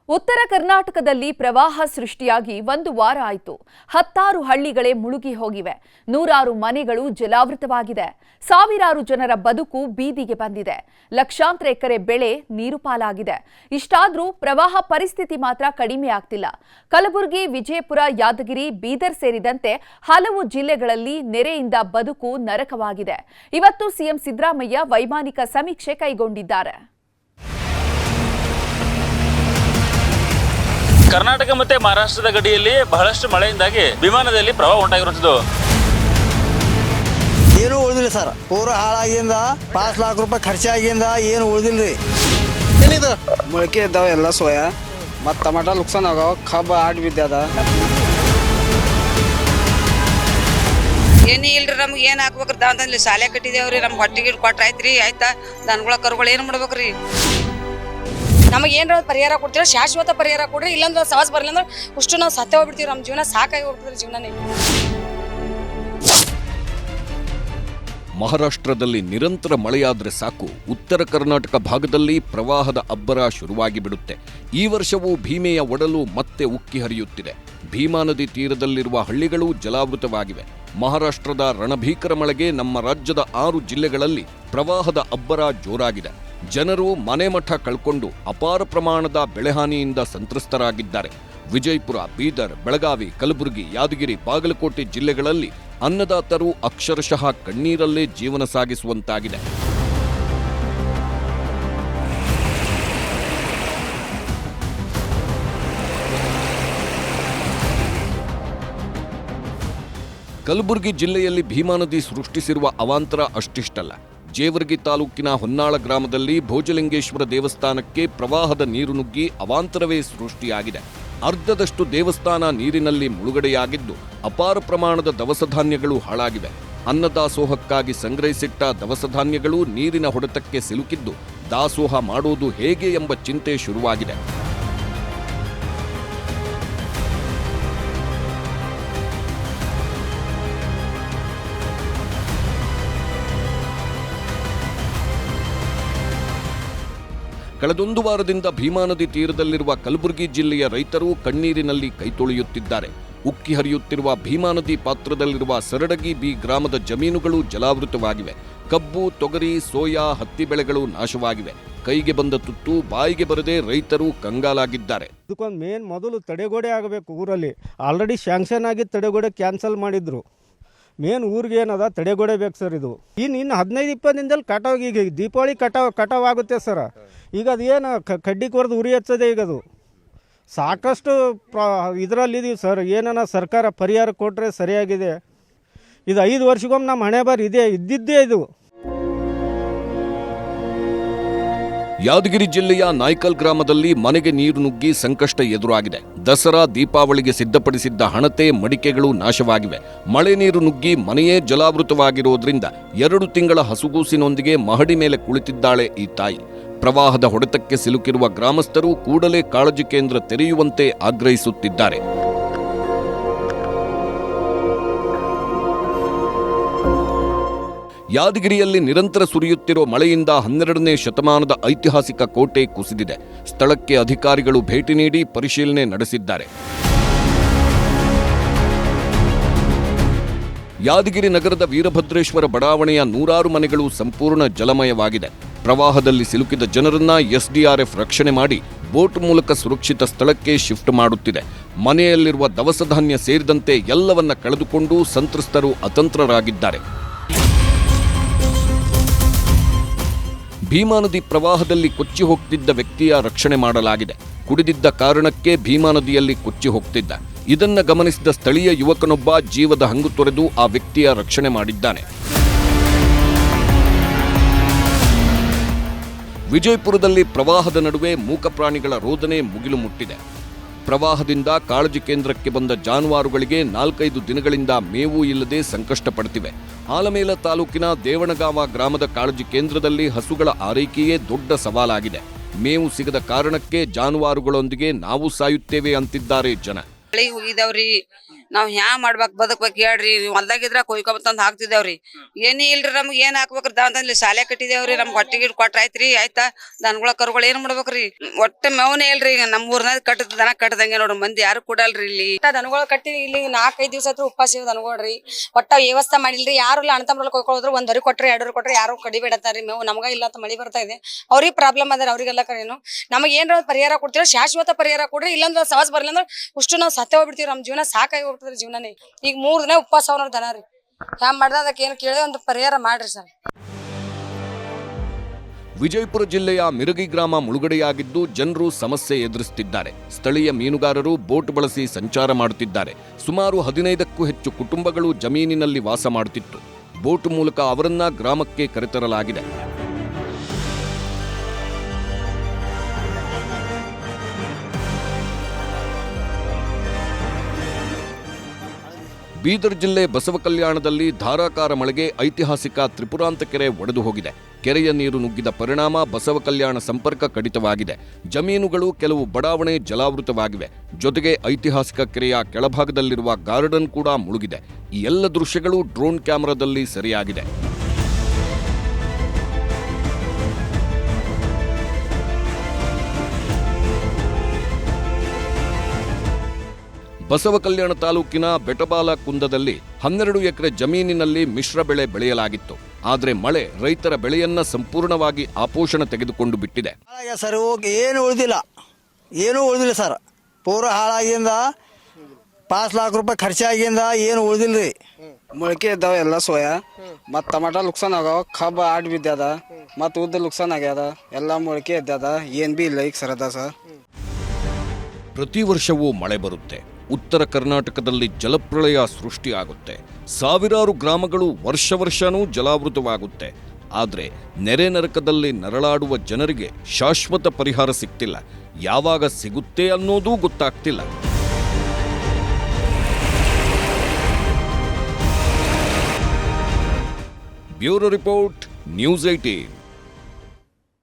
ಉತ್ತರ ಕರ್ನಾಟಕದಲ್ಲಿ ಪ್ರವಾಹ ಸೃಷ್ಟಿಯಾಗಿ ಒಂದು ವಾರ ಆಯಿತು. 10 ಹಳ್ಳಿಗಳೇ ಮುಳುಗಿ ಹೋಗಿವೆ. ನೂರಾರು ಮನೆಗಳು ಜಲಾವೃತವಾಗಿದೆ. ಸಾವಿರಾರು ಜನರ ಬದುಕು ಬೀದಿಗೆ ಬಂದಿದೆ. ಲಕ್ಷಾಂತರ ಎಕರೆ ಬೆಳೆ ನೀರು ಪಾಲಾಗಿದೆ. ಇಷ್ಟಾದರೂ ಪ್ರವಾಹ ಪರಿಸ್ಥಿತಿ ಮಾತ್ರ ಕಡಿಮೆ ಆಗ್ತಿಲ್ಲ. ಕಲಬುರಗಿ, ವಿಜಯಪುರ, ಯಾದಗಿರಿ, ಬೀದರ್ ಸೇರಿದಂತೆ ಹಲವು ಜಿಲ್ಲೆಗಳಲ್ಲಿ ನೆರೆಯಿಂದ ಬದುಕು ನರಕವಾಗಿದೆ. ಇವತ್ತು ಸಿಎಂ ಸಿದ್ದರಾಮಯ್ಯ ವೈಮಾನಿಕ ಸಮೀಕ್ಷೆ ಕೈಗೊಂಡಿದ್ದಾರೆ. ಕರ್ನಾಟಕ ಮತ್ತೆ ಮಹಾರಾಷ್ಟ್ರದ ಗಡಿಯಲ್ಲಿ ಬಹಳಷ್ಟು ಮಳೆಯಿಂದಾಗಿ ವಿಮಾನದಲ್ಲಿ ಪ್ರವಾಹ ಉಂಟಾಗಿರುತ್ತದೆ. ಏನು ಉಳಿದಿಲ್ಲ ಸರ್, ಪೂರ ಹಾಳಾಗಿಂದ 5 लाख ರೂಪಾಯಿ ಖರ್ಚಾಗಿಂದ ಏನು ಉಳಿದಿಲ್ರಿ. ಏನಿದು ಮೊಳಕೆ ಇದ್ದಾವೆ ಎಲ್ಲ ಸೋಯಾ ಮತ್ತು ಟಮಾಟ ನುಕ್ಸಾನ್ ಆಗವ, ಕಬ್ಬು ಆಡ್ ಬಿದ್ದದ. ಏನೇ ಇಲ್ರಿ, ನಮ್ಗೆ ಏನು ಹಾಕ್ಬೇಕ್ರಿ? ದಾಂತಲ್ಲಿ ಶಾಲೆ ಕಟ್ಟಿದೇವ್ರಿ, ನಮ್ಗೆ ಹೊಟ್ಟಿಗೆ ಕೊಟ್ರ ಆಯ್ತ್ರಿ, ಆಯ್ತಾ? ದನಗಳ ಕರುಗಳು ಏನು ಮಾಡ್ಬೇಕ್ರಿ? ನಮಗೆ ಏನಾರ ಪರಿಹಾರ ಕೊಡ್ತೀರ, ಶಾಶ್ವತ ಪರಿಹಾರ ಕೊಡ್ರಿ. ಇಲ್ಲಾಂದ್ರೆ ಸವಾಸ ಬರಲಿಲ್ಲ ಅಂದ್ರೆ ಅಷ್ಟು ನಾವು ಸತ್ತೇ ಹೋಗ್ಬಿಡ್ತೀವಿ. ನಮ್ಮ ಜೀವನ ಸಾಕಾಗಿ ಹೋಗ್ಬಿಡ್ತೀವಿ ಜೀವನನೇ. ಮಹಾರಾಷ್ಟ್ರದಲ್ಲಿ ನಿರಂತರ ಮಳೆಯಾದರೆ ಸಾಕು, ಉತ್ತರ ಕರ್ನಾಟಕ ಭಾಗದಲ್ಲಿ ಪ್ರವಾಹದ ಅಬ್ಬರ ಶುರುವಾಗಿ ಬಿಡುತ್ತೆ. ಈ ವರ್ಷವೂ ಭೀಮೆಯ ಒಡಲು ಮತ್ತೆ ಉಕ್ಕಿ ಹರಿಯುತ್ತಿದೆ. ಭೀಮಾ ನದಿ ತೀರದಲ್ಲಿರುವ ಹಳ್ಳಿಗಳು ಜಲಾವೃತವಾಗಿವೆ. ಮಹಾರಾಷ್ಟ್ರದ ರಣಭೀಕರ ಮಳೆಗೆ ನಮ್ಮ ರಾಜ್ಯದ 6 ಜಿಲ್ಲೆಗಳಲ್ಲಿ ಪ್ರವಾಹದ ಅಬ್ಬರ ಜೋರಾಗಿದೆ. ಜನರು ಮನೆಮಠ ಕಳ್ಕೊಂಡು ಅಪಾರ ಪ್ರಮಾಣದ ಬೆಳೆಹಾನಿಯಿಂದ ಸಂತ್ರಸ್ತರಾಗಿದ್ದಾರೆ. ವಿಜಯಪುರ, ಬೀದರ್, ಬೆಳಗಾವಿ, ಕಲಬುರಗಿ, ಯಾದಗಿರಿ, ಬಾಗಲಕೋಟೆ ಜಿಲ್ಲೆಗಳಲ್ಲಿ ಅನ್ನದಾತರು ಅಕ್ಷರಶಃ ಕಣ್ಣೀರಲ್ಲೇ ಜೀವನ ಸಾಗಿಸುವಂತಾಗಿದೆ. ಕಲಬುರಗಿ ಜಿಲ್ಲೆಯಲ್ಲಿ ಭೀಮಾ ನದಿ ಸೃಷ್ಟಿಸಿರುವ ಅವಾಂತರ ಅಷ್ಟಿಷ್ಟಲ್ಲ. ಜೇವರ್ಗಿ ತಾಲೂಕಿನ ಹೊನ್ನಾಳ ಗ್ರಾಮದಲ್ಲಿ ಭೋಜಲಿಂಗೇಶ್ವರ ದೇವಸ್ಥಾನಕ್ಕೆ ಪ್ರವಾಹದ ನೀರು ನುಗ್ಗಿ ಅವಾಂತರವೇ ಸೃಷ್ಟಿಯಾಗಿದೆ. ಅರ್ಧದಷ್ಟು ದೇವಸ್ಥಾನ ನೀರಿನಲ್ಲಿ ಮುಳುಗಡೆಯಾಗಿದ್ದು ಅಪಾರ ಪ್ರಮಾಣದ ದವಸ ಧಾನ್ಯಗಳು ಹಾಳಾಗಿವೆ. ಅನ್ನದಾಸೋಹಕ್ಕಾಗಿ ಸಂಗ್ರಹಿಸಿಟ್ಟ ದವಸ ಧಾನ್ಯಗಳು ನೀರಿನ ಹೊಡೆತಕ್ಕೆ ಸಿಲುಕಿದ್ದು ದಾಸೋಹ ಮಾಡೋದು ಹೇಗೆ ಎಂಬ ಚಿಂತೆ ಶುರುವಾಗಿದೆ. ಕಳೆದೊಂದು ವಾರದಿಂದ ಭೀಮಾ ನದಿ ತೀರದಲ್ಲಿರುವ ಕಲಬುರಗಿ ಜಿಲ್ಲೆಯ ರೈತರು ಕಣ್ಣೀರಿನಲ್ಲಿ ಕೈತೊಳೆಯುತ್ತಿದ್ದಾರೆ. ಉಕ್ಕಿ ಹರಿಯುತ್ತಿರುವ ಭೀಮಾ ನದಿ ಪಾತ್ರದಲ್ಲಿರುವ ಸರಡಗಿ ಬಿ ಗ್ರಾಮದ ಜಮೀನುಗಳು ಜಲಾವೃತವಾಗಿವೆ. ಕಬ್ಬು, ತೊಗರಿ, ಸೋಯಾ, ಹತ್ತಿ ಬೆಳೆಗಳು ನಾಶವಾಗಿವೆ. ಕೈಗೆ ಬಂದ ತುತ್ತು ಬಾಯಿಗೆ ಬರದೆ ರೈತರು ಕಂಗಾಲಾಗಿದ್ದಾರೆ. ಇದಕ್ಕೊಂದು ಮೇನ್ ಮೊದಲು ತಡೆಗೋಡೆ ಆಗಬೇಕು. ಊರಲ್ಲಿ ಆಲ್ರೆಡಿ ಶಾಂಕ್ಷನ್ ಆಗಿ ತಡೆಗೋಡೆ ಕ್ಯಾನ್ಸಲ್ ಮಾಡಿದ್ರು. ಮೇನ್ ಊರಿಗೆ ಏನದ ತಡೆಗೋಡೆ ಬೇಕು ಸರ್. ಇದು ಇನ್ನು 15-20 ದಿನದಲ್ಲಿ ಕಟಾವ್, ಈಗ ದೀಪಾವಳಿ ಕಟಾವ್ ಆಗುತ್ತೆ ಸರ್. ಈಗ ಅದು ಏನು ಕಡ್ಡಿ ಕೊರೆದು ಉರಿ ಹಚ್ಚೋದೆ. ಈಗ ಅದು ಸಾಕಷ್ಟು ಇದರಲ್ಲಿದ್ದೀವಿ ಸರ್. ಏನನ್ನ ಸರ್ಕಾರ ಪರಿಹಾರ ಕೊಟ್ಟರೆ ಸರಿಯಾಗಿದೆ. ಇದು 5 ವರ್ಷಕ್ಕೊಮ್ಮೆ ನಮ್ಮ ಹಣೆ ಬಾರ್ ಇದ್ದಿದ್ದೇ ಇದು. ಯಾದಗಿರಿ ಜಿಲ್ಲೆಯ ನಾಯ್ಕಲ್ ಗ್ರಾಮದಲ್ಲಿ ಮನೆಗೆ ನೀರು ನುಗ್ಗಿ ಸಂಕಷ್ಟ ಎದುರಾಗಿದೆ. ದಸರಾ, ದೀಪಾವಳಿಗೆ ಸಿದ್ಧಪಡಿಸಿದ್ದ ಹಣತೆ, ಮಡಿಕೆಗಳು ನಾಶವಾಗಿವೆ. ಮಳೆ ನೀರು ನುಗ್ಗಿ ಮನೆಯೇ ಜಲಾವೃತವಾಗಿರೋದ್ರಿಂದ 2 ತಿಂಗಳ ಹಸುಗೂಸಿನೊಂದಿಗೆ ಮಹಡಿ ಮೇಲೆ ಕುಳಿತಿದ್ದಾಳೆ ಈ ತಾಯಿ. ಪ್ರವಾಹದ ಹೊಡೆತಕ್ಕೆ ಸಿಲುಕಿರುವ ಗ್ರಾಮಸ್ಥರು ಕೂಡಲೇ ಕಾಳಜಿ ಕೇಂದ್ರ ತೆರೆಯುವಂತೆ ಆಗ್ರಹಿಸುತ್ತಿದ್ದಾರೆ. ಯಾದಗಿರಿಯಲ್ಲಿ ನಿರಂತರ ಸುರಿಯುತ್ತಿರೋ ಮಳೆಯಿಂದ 12ನೇ ಶತಮಾನದ ಐತಿಹಾಸಿಕ ಕೋಟೆ ಕುಸಿದಿದೆ. ಸ್ಥಳಕ್ಕೆ ಅಧಿಕಾರಿಗಳು ಭೇಟಿ ನೀಡಿ ಪರಿಶೀಲನೆ ನಡೆಸಿದ್ದಾರೆ. ಯಾದಗಿರಿ ನಗರದ ವೀರಭದ್ರೇಶ್ವರ ಬಡಾವಣೆಯ ನೂರಾರು ಮನೆಗಳು ಸಂಪೂರ್ಣ ಜಲಮಯವಾಗಿದೆ. ಪ್ರವಾಹದಲ್ಲಿ ಸಿಲುಕಿದ ಜನರನ್ನ ಎಸ್ಡಿಆರ್ಎಫ್ ರಕ್ಷಣೆ ಮಾಡಿ ಬೋಟ್ ಮೂಲಕ ಸುರಕ್ಷಿತ ಸ್ಥಳಕ್ಕೆ ಶಿಫ್ಟ್ ಮಾಡುತ್ತಿದೆ. ಮನೆಯಲ್ಲಿರುವ ದವಸ ಧಾನ್ಯ ಸೇರಿದಂತೆ ಎಲ್ಲವನ್ನ ಕಳೆದುಕೊಂಡು ಸಂತ್ರಸ್ತರು ಅತಂತ್ರರಾಗಿದ್ದಾರೆ. ಭೀಮಾ ನದಿ ಪ್ರವಾಹದಲ್ಲಿ ಕೊಚ್ಚಿ ಹೋಗ್ತಿದ್ದ ವ್ಯಕ್ತಿಯ ರಕ್ಷಣೆ ಮಾಡಲಾಗಿದೆ. ಕುಡಿದಿದ್ದ ಕಾರಣಕ್ಕೆ ಭೀಮಾ ನದಿಯಲ್ಲಿ ಕೊಚ್ಚಿ ಹೋಗ್ತಿದ್ದ. ಇದನ್ನ ಗಮನಿಸಿದ ಸ್ಥಳೀಯ ಯುವಕನೊಬ್ಬ ಜೀವದ ಹಂಗು ತೊರೆದು ಆ ವ್ಯಕ್ತಿಯ ರಕ್ಷಣೆ ಮಾಡಿದ್ದಾನೆ. ವಿಜಯಪುರದಲ್ಲಿ ಪ್ರವಾಹದ ನಡುವೆ ಮೂಕ ಪ್ರಾಣಿಗಳ ರೋದನೆ ಮುಗಿಲು ಮುಟ್ಟಿದೆ. ಪ್ರವಾಹದಿಂದ ಕಾಳಜಿ ಕೇಂದ್ರಕ್ಕೆ ಬಂದ ಜಾನುವಾರುಗಳಿಗೆ 4-5 ದಿನಗಳಿಂದ ಮೇವು ಇಲ್ಲದೆ ಸಂಕಷ್ಟ ಪಡುತ್ತಿವೆ. ಆಲಮೇಲ ತಾಲೂಕಿನ ದೇವಣಗಾವ ಗ್ರಾಮದ ಕಾಳಜಿ ಕೇಂದ್ರದಲ್ಲಿ ಹಸುಗಳ ಆರೈಕೆಯೇ ದೊಡ್ಡ ಸವಾಲಾಗಿದೆ. ಮೇವು ಸಿಗದ ಕಾರಣಕ್ಕೆ ಜಾನುವಾರುಗಳೊಂದಿಗೆ ನಾವು ಸಾಯುತ್ತೇವೆ ಅಂತಿದ್ದಾರೆ ಜನ. ಮಳೆಗೆ ಹೋಗಿದಾವ್ರಿ, ನಾವ್ ಮಾಡ್ಬೇಕು ಬದುಕ್ಬೇಕು ಹೇಳ್ರಿ ಹೊಲ್ದಾಗಿದ್ರ ಕೊಯ್ಕೊಂಬಂದ್ ಹಾಕ್ತಿದೇವ್ರಿ ಏನೇ ಇಲ್ರಿ ನಮ್ಗೆ ಏನ್ ಹಾಕ್ಬೇಕ್ರಿ ಅಂತಂದ್ಲಿ ಶಾಲೆ ಕಟ್ಟಿದೇವ್ರಿ ನಮ್ಗೆ ಹೊಟ್ಟಿಗೆ ಕೊಟ್ರ ಆಯ್ತ್ರಿ ಆಯ್ತಾ ದನಗಳ ಕರುಗಳು ಏನ್ ಮಾಡ್ಬೇಕ್ರಿ ಒಟ್ಟ ಮೇವನೇ ಇಲ್ರಿ ಈಗ ನಮ್ಮ ಊರ್ನಾಗ ಕಟ್ಟದ ದನ ಕಟ್ಟದಂಗೆ ನೋಡ್ರಿ ಮಂದಿ ಯಾರು ಕೊಡಲ್ರಿ ಇಲ್ಲಿ ದನಗಳು ಕಟ್ಟಿ ಇಲ್ಲಿ 4-5 ದಿವಸ ಹತ್ರ ಉಪವಾಸ ಇವ್ ದನಗಳ್ರಿ ಒಟ್ಟ ವ್ಯವಸ್ಥೆ ಮಾಡಿಲ್ರಿ ಯಾರು ಅಣ್ಣ ತಮ್ಮರಲ್ಲಿ ಕೊಯ್ಕೊಳ್ಳೋದ್ರು 1 ಹೊರಿ ಕೊಟ್ರೆ 2 ಹೊರಿ ಕೊಟ್ರೆ ಯಾರು ಕಡಿಬೇಡತಾರಿ ಮೇವು ನಮ್ಗ ಇಲ್ಲ ಅಂತ ಮಳಿ ಬರ್ತಾ ಇದೆ ಅವ್ರಿಗೆ ಪ್ರಾಬ್ಲಮ್ ಅದ ಅವ್ರಿಗೆಲ್ಲ ಕರೇನು ನಮಗೆ ಏನ್ರ ಪರಿಹಾರ ಕೊಡ್ತೀರ ಶಾಶ್ವತ ಪರಿಹಾರ ಕೊಡ್ರಿ ಇಲ್ಲಂದ್ರ ಸವಾಸ ಬರ್ಲಿಲ್ಲ ಅಂದ್ರೆ ಅಷ್ಟು ನಾವು ಸತ್ತೇ ಹೋಗ್ಬಿಡ್ತೀವಿ ನಮ್ಮ ಜೀವನ ಸಾಕಾಗಿ ಹೋಗ್ತದ್ರಿ ಜೀವನನೇ ಈಗ 3 ದಿನ ಉಪವಾಸ ಅವ್ರ ದನ ರೀ ಹ್ಯಾಂಗ ಮಾಡ್ದ ಅದಕ್ಕೆ ಏನು ಕೇಳಿ ಒಂದು ಪರಿಹಾರ ಮಾಡ್ರಿ ಸರ್. ವಿಜಯಪುರ ಜಿಲ್ಲೆಯ ಮಿರಗಿ ಗ್ರಾಮ ಮುಳುಗಡೆಯಾಗಿದ್ದು ಜನರು ಸಮಸ್ಯೆ ಎದುರಿಸುತ್ತಿದ್ದಾರೆ. ಸ್ಥಳೀಯ ಮೀನುಗಾರರು ಬೋಟ್ ಬಳಸಿ ಸಂಚಾರ ಮಾಡುತ್ತಿದ್ದಾರೆ. ಸುಮಾರು 15ಕ್ಕೂ ಹೆಚ್ಚು ಕುಟುಂಬಗಳು ಜಮೀನಿನಲ್ಲಿ ವಾಸ ಮಾಡುತ್ತಿತ್ತು. ಬೋಟ್ ಮೂಲಕ ಅವರನ್ನ ಗ್ರಾಮಕ್ಕೆ ಕರೆತರಲಾಗಿದೆ. ಬೀದರ್ ಜಿಲ್ಲೆ ಬಸವಕಲ್ಯಾಣದಲ್ಲಿ ಧಾರಾಕಾರ ಮಳೆಗೆ ಐತಿಹಾಸಿಕ ತ್ರಿಪುರಾಂತ ಕೆರೆ ಒಡೆದು ಹೋಗಿದೆ. ಕೆರೆಯ ನೀರು ನುಗ್ಗಿದ ಪರಿಣಾಮ ಬಸವಕಲ್ಯಾಣ ಸಂಪರ್ಕ ಕಡಿತವಾಗಿದೆ. ಜಮೀನುಗಳು ಕೆಲವು ಬಡಾವಣೆ ಜಲಾವೃತವಾಗಿವೆ. ಜೊತೆಗೆ ಐತಿಹಾಸಿಕ ಕೆರೆಯ ಕೆಳಭಾಗದಲ್ಲಿರುವ ಗಾರ್ಡನ್ ಕೂಡ ಮುಳುಗಿದೆ. ಈ ಎಲ್ಲ ದೃಶ್ಯಗಳು ಡ್ರೋನ್ ಕ್ಯಾಮೆರಾದಲ್ಲಿ ಸೆರೆಯಾಗಿದೆ. ಬಸವಕಲ್ಯಾಣ ತಾಲೂಕಿನ ಬೆಟಬಾಲ ಕುಂದದಲ್ಲಿ 12 ಎಕರೆ ಜಮೀನಿನಲ್ಲಿ ಮಿಶ್ರ ಬೆಳೆ ಬೆಳೆಯಲಾಗಿತ್ತು. ಆದರೆ ಮಳೆ ರೈತರ ಬೆಳೆಯನ್ನ ಸಂಪೂರ್ಣವಾಗಿ ಆಪೋಷಣ ತೆಗೆದುಕೊಂಡು ಬಿಟ್ಟಿದೆ. ಸರ್ ಏನು ಉಳಿದಿಲ್ಲ ಸರ್. ಪೂರ ಹಾಳಾಗಿಂದ 5 लाख ರೂಪಾಯಿ ಖರ್ಚಾಗಿಂದ ಏನು ಉಳಿದಿಲ್ರಿ. ಮೊಳಕೆ ಇದ್ದಾವ ಎಲ್ಲ ಸೋಯಾ ಮತ್ತು ಟಮಾಟ ಲುಕ್ಸಾನ್ ಆಗವ. ಕಬ್ಬ ಆಡ್ ಬಿದ್ದದ ಮತ್ತು ಉದ್ದ ಲುಕ್ಸಾನ್ ಆಗ್ಯದ. ಎಲ್ಲ ಮೊಳಕೆ ಇದ್ದದ ಏನ್ ಬಿ ಇಲ್ಲ ಈಗ ಸರದ ಸರ್. ಪ್ರತಿ ವರ್ಷವೂ ಮಳೆ ಬರುತ್ತೆ. ಉತ್ತರ ಕರ್ನಾಟಕದಲ್ಲಿ ಜಲಪ್ರಳಯ ಸೃಷ್ಟಿಯಾಗುತ್ತೆ. ಸಾವಿರಾರು ಗ್ರಾಮಗಳು ವರ್ಷನೂ ಜಲಾವೃತವಾಗುತ್ತೆ. ಆದರೆ ನೆರೆ ನರಕದಲ್ಲಿ ನರಳಾಡುವ ಜನರಿಗೆ ಶಾಶ್ವತ ಪರಿಹಾರ ಸಿಗ್ತಿಲ್ಲ. ಯಾವಾಗ ಸಿಗುತ್ತೆ ಅನ್ನೋದೂ ಗೊತ್ತಾಗ್ತಿಲ್ಲ. Bureau report, news 18.